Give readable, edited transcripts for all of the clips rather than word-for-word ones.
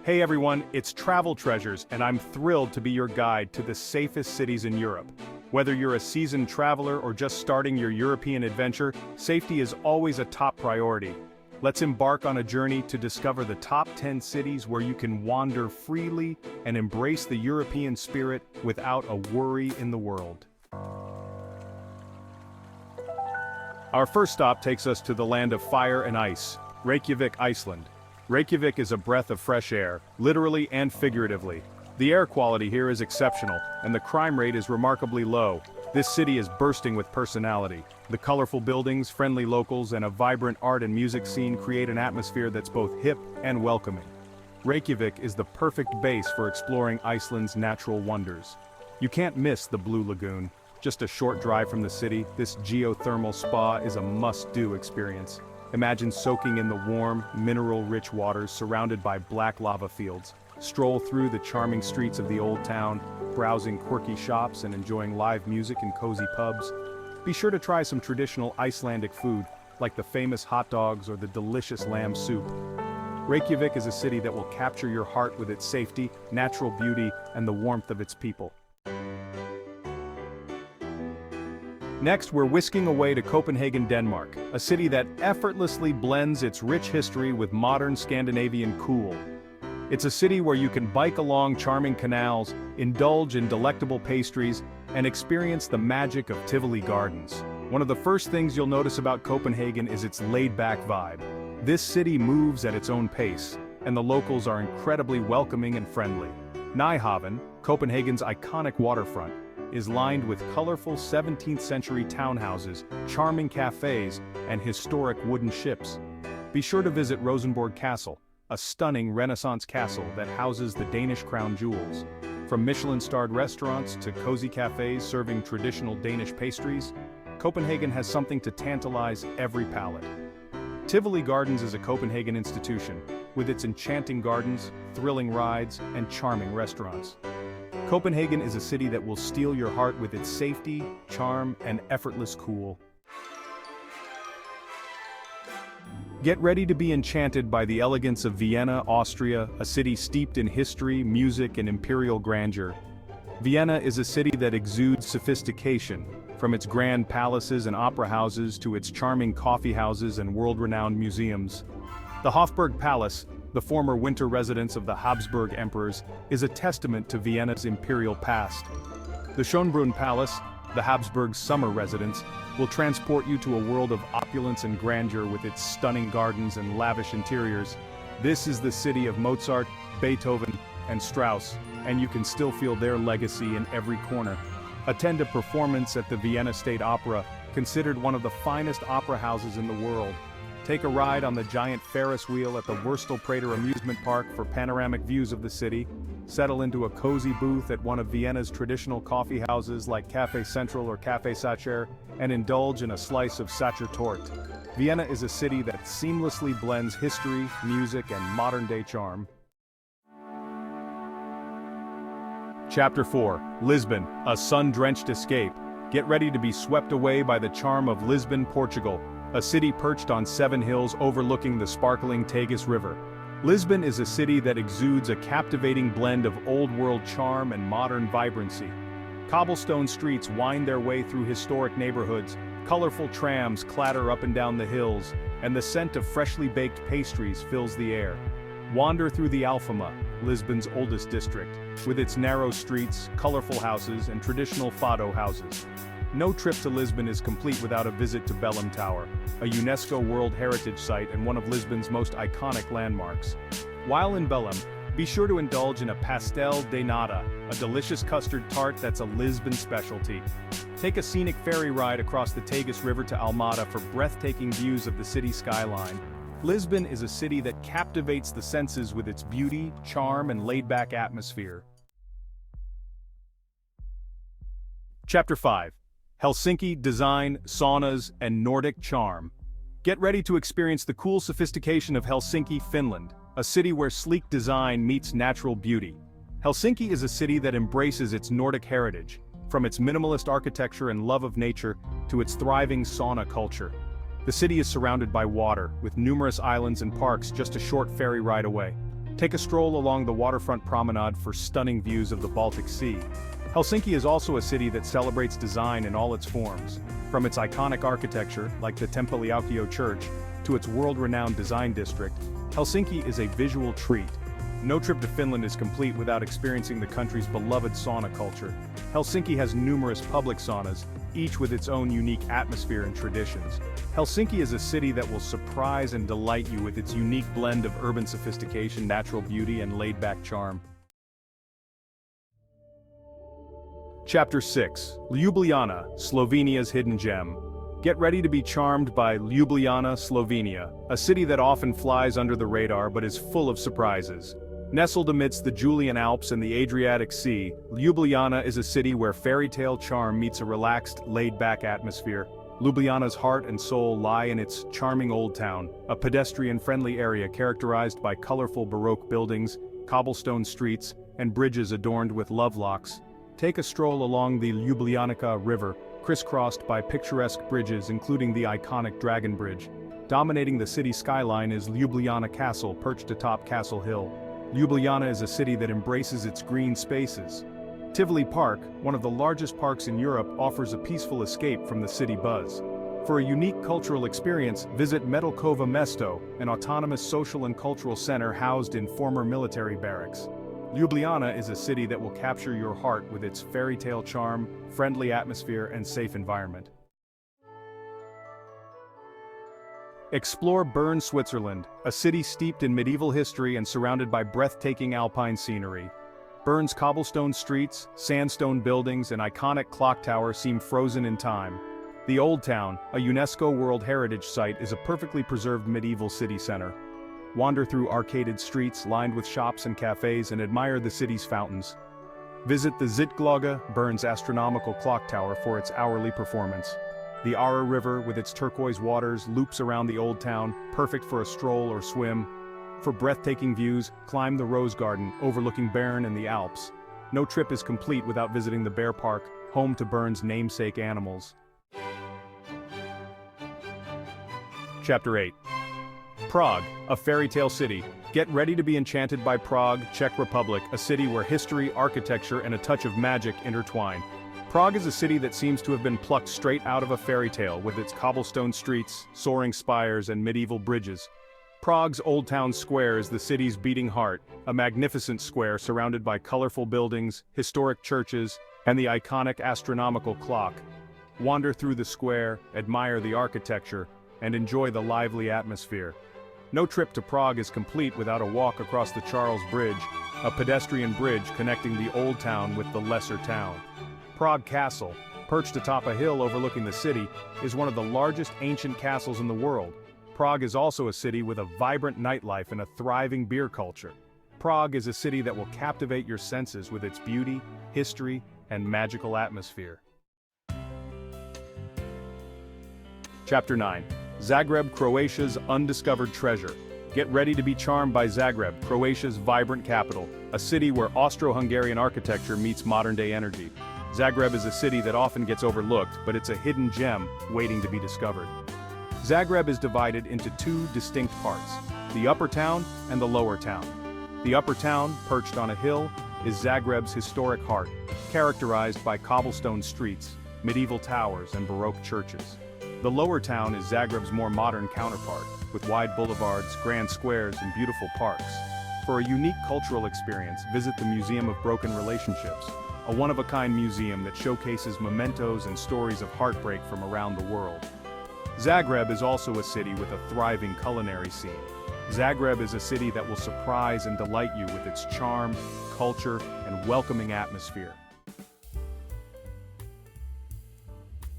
Hey everyone, it's Travel Treasures, and I'm thrilled to be your guide to the safest cities in Europe. Whether you're a seasoned traveler or just starting your European adventure, safety is always a top priority. Let's embark on a journey to discover the top 10 cities where you can wander freely and embrace the European spirit without a worry in the world. Our first stop takes us to the land of fire and ice, Reykjavik, Iceland. Reykjavik is a breath of fresh air, literally and figuratively. The air quality here is exceptional, and the crime rate is remarkably low. This city is bursting with personality. The colorful buildings, friendly locals, and a vibrant art and music scene create an atmosphere that's both hip and welcoming. Reykjavik is the perfect base for exploring Iceland's natural wonders. You can't miss the Blue Lagoon. Just a short drive from the city, this geothermal spa is a must-do experience. Imagine soaking in the warm, mineral-rich waters surrounded by black lava fields. Stroll through the charming streets of the old town, browsing quirky shops and enjoying live music in cozy pubs. Be sure to try some traditional Icelandic food, like the famous hot dogs or the delicious lamb soup. Reykjavik is a city that will capture your heart with its safety, natural beauty, and the warmth of its people. Next, we're whisking away to Copenhagen, Denmark, a city that effortlessly blends its rich history with modern Scandinavian cool. It's a city where you can bike along charming canals, indulge in delectable pastries, and experience the magic of Tivoli Gardens. One of the first things you'll notice about Copenhagen is its laid-back vibe. This city moves at its own pace, and the locals are incredibly welcoming and friendly. Nyhavn, Copenhagen's iconic waterfront, is lined with colorful 17th century townhouses, charming cafes, and historic wooden ships. Be sure to visit Rosenborg Castle, a stunning Renaissance castle that houses the Danish crown jewels. From Michelin-starred restaurants to cozy cafes serving traditional Danish pastries, Copenhagen has something to tantalize every palate. Tivoli Gardens is a Copenhagen institution, with its enchanting gardens, thrilling rides, and charming restaurants. Copenhagen is a city that will steal your heart with its safety, charm, and effortless cool. Get ready to be enchanted by the elegance of Vienna, Austria, a city steeped in history, music, and imperial grandeur. Vienna is a city that exudes sophistication, from its grand palaces and opera houses to its charming coffee houses and world-renowned museums. The Hofburg Palace, the former winter residence of the Habsburg emperors, is a testament to Vienna's imperial past. The Schönbrunn Palace, the Habsburgs' summer residence, will transport you to a world of opulence and grandeur with its stunning gardens and lavish interiors. This is the city of Mozart, Beethoven, and Strauss, and you can still feel their legacy in every corner. Attend a performance at the Vienna State Opera, considered one of the finest opera houses in the world. Take a ride on the giant Ferris wheel at the Wurstelprater amusement park for panoramic views of the city. Settle into a cozy booth at one of Vienna's traditional coffee houses like Café Central or Café Sacher, and indulge in a slice of Sacher Torte. Vienna is a city that seamlessly blends history, music, and modern-day charm. Chapter 4. Lisbon, a sun-drenched escape. Get ready to be swept away by the charm of Lisbon, Portugal, a city perched on 7 hills overlooking the sparkling Tagus River. Lisbon is a city that exudes a captivating blend of old-world charm and modern vibrancy. Cobblestone streets wind their way through historic neighborhoods, colorful trams clatter up and down the hills, and the scent of freshly baked pastries fills the air. Wander through the Alfama, Lisbon's oldest district, with its narrow streets, colorful houses, and traditional fado houses. No trip to Lisbon is complete without a visit to Belém Tower, a UNESCO World Heritage Site and one of Lisbon's most iconic landmarks. While in Belém, be sure to indulge in a pastel de nata, a delicious custard tart that's a Lisbon specialty. Take a scenic ferry ride across the Tagus River to Almada for breathtaking views of the city skyline. Lisbon is a city that captivates the senses with its beauty, charm, and laid-back atmosphere. Chapter 5. Helsinki, design, saunas, and Nordic charm. Get ready to experience the cool sophistication of Helsinki, Finland, a city where sleek design meets natural beauty. Helsinki is a city that embraces its Nordic heritage, from its minimalist architecture and love of nature to its thriving sauna culture. The city is surrounded by water, with numerous islands and parks just a short ferry ride away. Take a stroll along the waterfront promenade for stunning views of the Baltic Sea. Helsinki is also a city that celebrates design in all its forms. From its iconic architecture, like the Temppeliaukio Church, to its world-renowned design district, Helsinki is a visual treat. No trip to Finland is complete without experiencing the country's beloved sauna culture. Helsinki has numerous public saunas, each with its own unique atmosphere and traditions. Helsinki is a city that will surprise and delight you with its unique blend of urban sophistication, natural beauty, and laid-back charm. Chapter 6. Ljubljana, Slovenia's hidden gem. Get ready to be charmed by Ljubljana, Slovenia, a city that often flies under the radar but is full of surprises. Nestled amidst the Julian Alps and the Adriatic Sea, Ljubljana is a city where fairy tale charm meets a relaxed, laid-back atmosphere. Ljubljana's heart and soul lie in its charming old town, a pedestrian-friendly area characterized by colorful Baroque buildings, cobblestone streets, and bridges adorned with lovelocks. Take a stroll along the Ljubljanica River, crisscrossed by picturesque bridges including the iconic Dragon Bridge. Dominating the city skyline is Ljubljana Castle perched atop Castle Hill. Ljubljana is a city that embraces its green spaces. Tivoli Park, one of the largest parks in Europe, offers a peaceful escape from the city buzz. For a unique cultural experience, visit Metalkova Mesto, an autonomous social and cultural center housed in former military barracks. Ljubljana is a city that will capture your heart with its fairy tale charm, friendly atmosphere, and safe environment. Explore Bern, Switzerland, a city steeped in medieval history and surrounded by breathtaking alpine scenery. Bern's cobblestone streets, sandstone buildings, and iconic clock tower seem frozen in time. The Old Town, a UNESCO World Heritage Site, is a perfectly preserved medieval city center. Wander through arcaded streets lined with shops and cafes and admire the city's fountains. Visit the Zitklokke, Bern's astronomical clock tower, for its hourly performance. The Ara River, with its turquoise waters, loops around the Old Town, perfect for a stroll or swim. For breathtaking views, climb the Rose Garden, overlooking Bern and the Alps. No trip is complete without visiting the Bear Park, home to Bern's namesake animals. Chapter 8. Prague, a fairy tale city. Get ready to be enchanted by Prague, Czech Republic, a city where history, architecture, and a touch of magic intertwine. Prague is a city that seems to have been plucked straight out of a fairy tale, with its cobblestone streets, soaring spires, and medieval bridges. Prague's Old Town Square is the city's beating heart, a magnificent square surrounded by colorful buildings, historic churches, and the iconic astronomical clock. Wander through the square, admire the architecture, and enjoy the lively atmosphere. No trip to Prague is complete without a walk across the Charles Bridge, a pedestrian bridge connecting the Old Town with the lesser town. Prague Castle, perched atop a hill overlooking the city, is one of the largest ancient castles in the world. Prague is also a city with a vibrant nightlife and a thriving beer culture. Prague is a city that will captivate your senses with its beauty, history, and magical atmosphere. Chapter 9. Zagreb, Croatia's undiscovered treasure. Get ready to be charmed by Zagreb, Croatia's vibrant capital, a city where Austro-Hungarian architecture meets modern-day energy. Zagreb is a city that often gets overlooked, but it's a hidden gem waiting to be discovered. Zagreb is divided into two distinct parts, the upper town and the lower town. The upper town, perched on a hill, is Zagreb's historic heart, characterized by cobblestone streets, medieval towers, and Baroque churches. The lower town is Zagreb's more modern counterpart, with wide boulevards, grand squares, and beautiful parks. For a unique cultural experience, visit the Museum of Broken Relationships, a one-of-a-kind museum that showcases mementos and stories of heartbreak from around the world. Zagreb is also a city with a thriving culinary scene. Zagreb is a city that will surprise and delight you with its charm, culture, and welcoming atmosphere.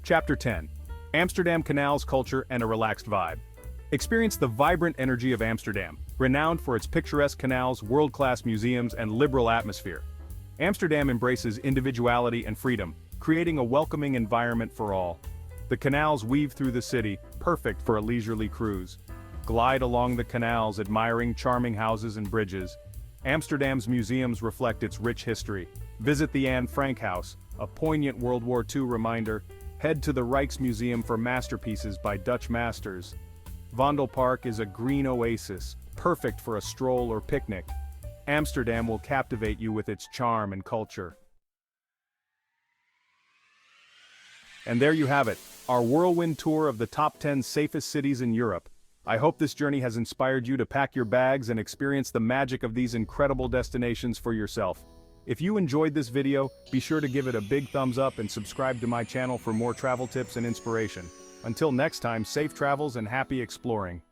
Chapter 10. Amsterdam Canals, culture, and a relaxed vibe. Experience the vibrant energy of Amsterdam, renowned for its picturesque canals, world-class museums, and liberal atmosphere. Amsterdam embraces individuality and freedom, creating a welcoming environment for all. The canals weave through the city, perfect for a leisurely cruise. Glide along the canals, admiring charming houses and bridges. Amsterdam's museums reflect its rich history. Visit the Anne Frank House, a poignant World War II reminder. Head to the Rijksmuseum for masterpieces by Dutch masters. Vondelpark is a green oasis, perfect for a stroll or picnic. Amsterdam will captivate you with its charm and culture. And there you have it, our whirlwind tour of the top 10 safest cities in Europe. I hope this journey has inspired you to pack your bags and experience the magic of these incredible destinations for yourself. If you enjoyed this video, be sure to give it a big thumbs up and subscribe to my channel for more travel tips and inspiration. Until next time, safe travels and happy exploring.